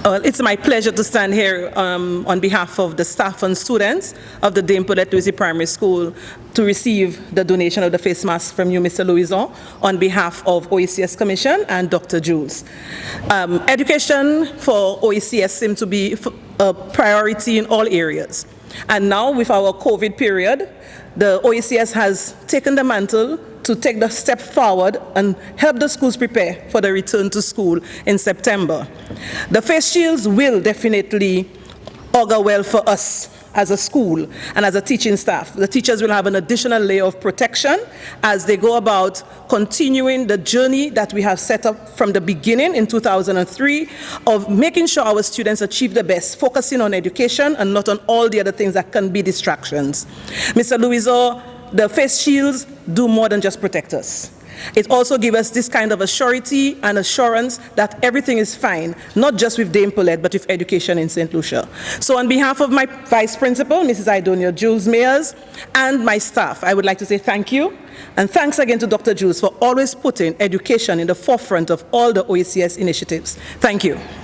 It's my pleasure to stand here on behalf of the staff and students of the Dame Pearlette Louisy Primary School to receive the donation of the face mask from you, Mr. Louisy, on behalf of OECS Commission and Dr. Jules. Education for OECS seems to be a priority in all areas. And now with our COVID period, the OECS has taken the mantle to take the step forward and help the schools prepare for the return to school in September. The face shields will definitely augur well for us as a school and as a teaching staff. The teachers will have an additional layer of protection as they go about continuing the journey that we have set up from the beginning in 2003 of making sure our students achieve the best, focusing on education and not on all the other things that can be distractions. Mr. Louisy, the face shields do more than just protect us. It also gives us this kind of a surety and assurance that everything is fine, not just with Dame Pearlette, but with education in St. Lucia. So on behalf of my Vice Principal, Mrs. Idonia Jules Mayers, and my staff, I would like to say thank you. And thanks again to Dr. Jules for always putting education in the forefront of all the OECS initiatives. Thank you.